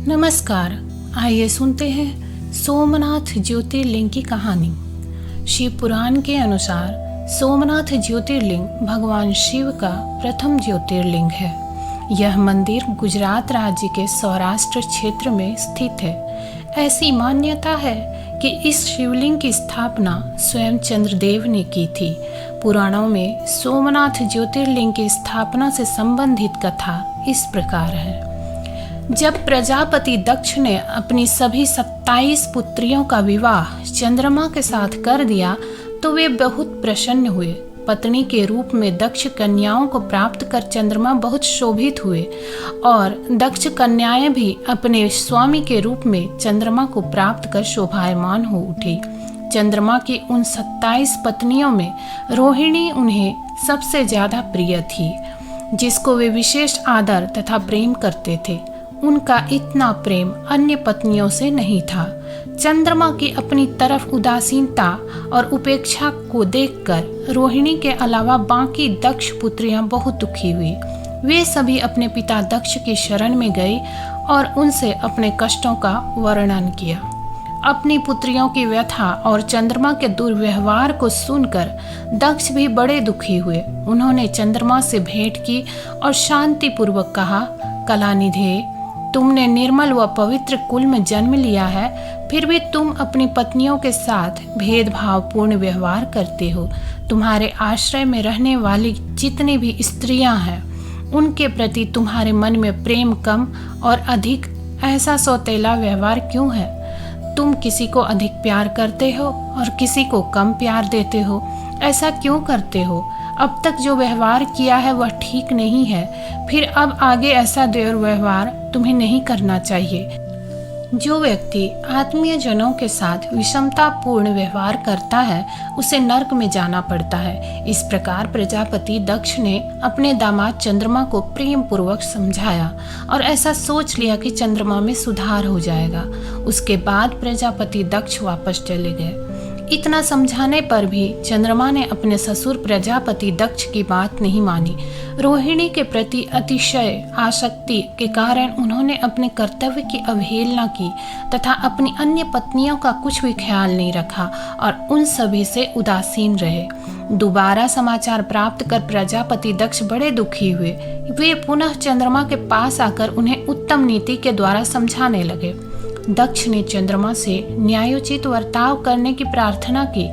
नमस्कार। आइए सुनते हैं सोमनाथ ज्योतिर्लिंग की कहानी। शिव पुराण के अनुसार सोमनाथ ज्योतिर्लिंग भगवान शिव का प्रथम ज्योतिर्लिंग है। यह मंदिर गुजरात राज्य के सौराष्ट्र क्षेत्र में स्थित है। ऐसी मान्यता है कि इस शिवलिंग की स्थापना स्वयं चंद्रदेव ने की थी। पुराणों में सोमनाथ ज्योतिर्लिंग की स्थापना से संबंधित कथा इस प्रकार है। जब प्रजापति दक्ष ने अपनी सभी 27 पुत्रियों का विवाह चंद्रमा के साथ कर दिया तो वे बहुत प्रसन्न हुए। पत्नी के रूप में दक्ष कन्याओं को प्राप्त कर चंद्रमा बहुत शोभित हुए और दक्ष कन्याएं भी अपने स्वामी के रूप में चंद्रमा को प्राप्त कर शोभायमान हो उठी। चंद्रमा की उन 27 पत्नियों में रोहिणी उन्हें सबसे ज्यादा प्रिय थी, जिसको वे विशेष आदर तथा प्रेम करते थे। उनका इतना प्रेम अन्य पत्नियों से नहीं था। चंद्रमा की अपनी तरफ उदासीनता और उपेक्षा को देखकर रोहिणी के अलावा बाकी दक्ष पुत्रियां बहुत दुखी हुई। वे सभी अपने पिता दक्ष की शरण में गई और उनसे अपने कष्टों का वर्णन किया। अपनी पुत्रियों की व्यथा और चंद्रमा के दुर्व्यवहार को सुनकर दक्ष भी बड़े दुखी हुए। उन्होंने चंद्रमा से भेंट की और शांतिपूर्वक कहा, कलानिधे, तुमने निर्मल व पवित्र कुल में जन्म लिया है, फिर भी तुम अपनी पत्नियों के साथ भेदभावपूर्ण व्यवहार करते हो। तुम्हारे आश्रय में रहने वाली जितनी भी स्त्रियां हैं, उनके प्रति तुम्हारे मन में प्रेम कम और अधिक ऐसा सौतेला व्यवहार क्यों है? तुम किसी को अधिक प्यार करते हो और किसी को कम प्यार देते हो। ऐसा क्यों करते हो? अब तक जो व्यवहार किया है वह ठीक नहीं है, फिर अब आगे ऐसा दुर्व्यवहार तुम्हें नहीं करना चाहिए। जो व्यक्ति आत्मीय जनों के साथ विषमतापूर्ण व्यवहार करता है उसे नरक में जाना पड़ता है। इस प्रकार प्रजापति दक्ष ने अपने दामाद चंद्रमा को प्रेम पूर्वक समझाया और ऐसा सोच लिया कि चंद्रमा में सुधार हो जाएगा। उसके बाद प्रजापति दक्ष वापस चले गए। इतना समझाने पर भी चंद्रमा ने अपने ससुर प्रजापति दक्ष की बात नहीं मानी। रोहिणी के प्रति अतिशय आसक्ति के कारण उन्होंने अपने कर्तव्य की अवहेलना की तथा अपनी अन्य पत्नियों का कुछ भी ख्याल नहीं रखा और उन सभी से उदासीन रहे। दोबारा समाचार प्राप्त कर प्रजापति दक्ष बड़े दुखी हुए। वे पुनः चंद्रमा के पास आकर उन्हें उत्तम नीति के द्वारा समझाने लगे। दक्ष ने चंद्रमा से न्यायोचित वर्ताव करने की प्रार्थना की।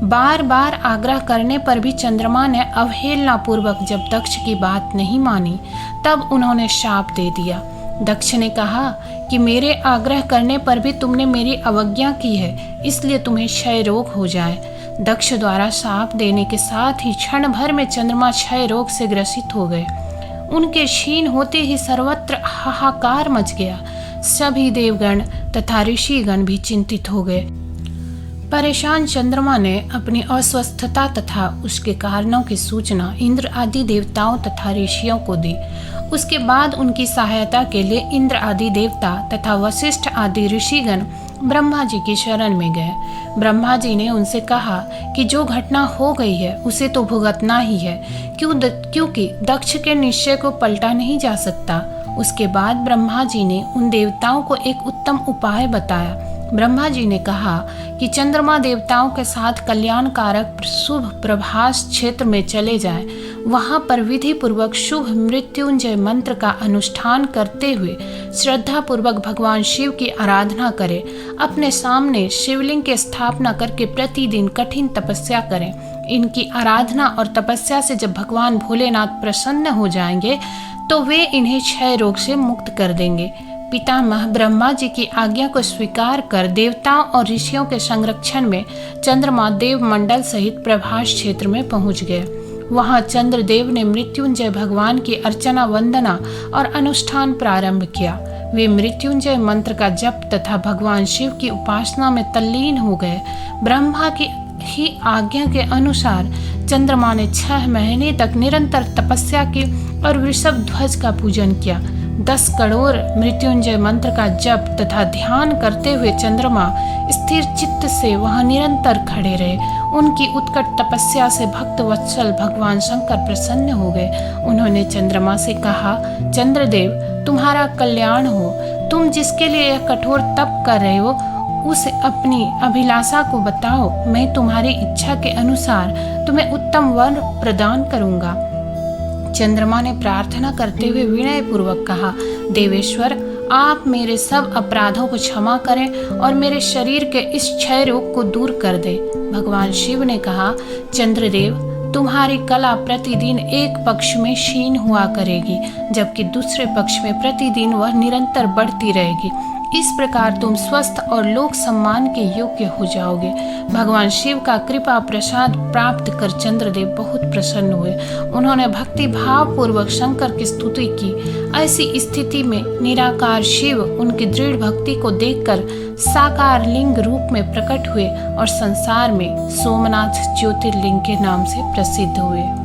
बार बार आग्रह करने पर भी चंद्रमा ने अवहेलना पूर्वक जब दक्ष की बात नहीं मानी, तब उन्होंने शाप दे दिया। दक्ष ने कहा कि मेरे आग्रह करने पर भी तुमने मेरी अवज्ञा की है, इसलिए तुम्हें क्षय रोग हो जाए। दक्ष द्वारा शाप देने के साथ ही क्षण भर में चंद्रमा क्षय रोग से ग्रसित हो गए। उनके क्षीण होते ही सर्वत्र हाहाकार मच गया। सभी देवगण तथा ऋषिगण भी चिंतित हो गए। परेशान चंद्रमा ने अपनी अस्वस्थता तथा उसके कारणों की सूचना इंद्र आदि देवताओं तथा ऋषियों को दी। उसके बाद उनकी सहायता के लिए इंद्र आदि देवता तथा वशिष्ठ आदि ऋषिगण ब्रह्मा जी की शरण में गए। ब्रह्मा जी ने उनसे कहा कि जो घटना हो गई है उसे तो भुगतना ही है, क्योंकि दक्ष के निश्चय को पलटा नहीं जा सकता। उसके बाद ब्रह्मा जी ने उन देवताओं को एक उत्तम उपाय बताया। ब्रह्मा जी ने कहा कि चंद्रमा देवताओं के साथ कल्याणकारक शुभ प्रभास क्षेत्र में चले जाएं। वहां पर विधि पूर्वक शुभ मृत्युंजय मंत्र का अनुष्ठान करते हुए श्रद्धा पूर्वक भगवान शिव की आराधना करें। अपने सामने शिवलिंग की स्थापना करके प्रतिदिन कठिन तपस्या करें। इनकी आराधना और तपस्या से जब भगवान भोलेनाथ प्रसन्न हो जाएंगे तो वे इन्हें क्षय रोग से मुक्त कर देंगे। पितामह ब्रह्मा जी की आज्ञा को स्वीकार कर देवताओं और ऋषियों के संरक्षण में चंद्रमा देव मंडल सहित प्रभास क्षेत्र में पहुंच गए। वहां चंद्रदेव ने मृत्युंजय भगवान की अर्चना वंदना और अनुष्ठान प्रारंभ किया। वे मृत्युंजय मंत्र का जप तथा भगवान शिव की उपासना में तल्लीन हो गए। ब्रह्मा की ही आज्ञा के अनुसार चंद्रमा ने 6 महीने तक निरंतर तपस्या की और वृषभ ध्वज का पूजन किया। 10 करोड़ मृत्युंजय मंत्र का जप तथा ध्यान करते हुए चंद्रमा स्थिर चित्त से वहां निरंतर खड़े रहे। उनकी उत्कट तपस्या से भक्त वत्सल भगवान शंकर प्रसन्न हो गए। उन्होंने चंद्रमा से कहा, चंद्रदेव, तुम्हारा कल्याण हो। तुम जिसके लिए यह कठोर तप कर रहे हो उस अपनी अभिलाषा को बताओ, मैं तुम्हारी इच्छा के अनुसार तुम्हें उत्तम वर प्रदान करूंगा। चंद्रमा ने प्रार्थना करते हुए विनय पूर्वक कहा, देवेश्वर, आप मेरे सब अपराधों को क्षमा करें और मेरे शरीर के इस क्षय रोग को दूर कर दें। भगवान शिव ने कहा, चंद्रदेव, तुम्हारी कला प्रतिदिन एक पक्ष में क्षीण हुआ करेगी, जबकि दूसरे पक्ष में प्रतिदिन वह निरंतर बढ़ती रहेगी। इस प्रकार तुम स्वस्थ और लोक सम्मान के योग्य हो जाओगे। भगवान शिव का कृपा प्रसाद प्राप्त कर चंद्रदेव बहुत प्रसन्न हुए। उन्होंने भक्ति भाव पूर्वक शंकर की स्तुति की। ऐसी स्थिति में निराकार शिव उनकी दृढ़ भक्ति को देखकर साकार लिंग रूप में प्रकट हुए और संसार में सोमनाथ ज्योतिर्लिंग के नाम से प्रसिद्ध हुए।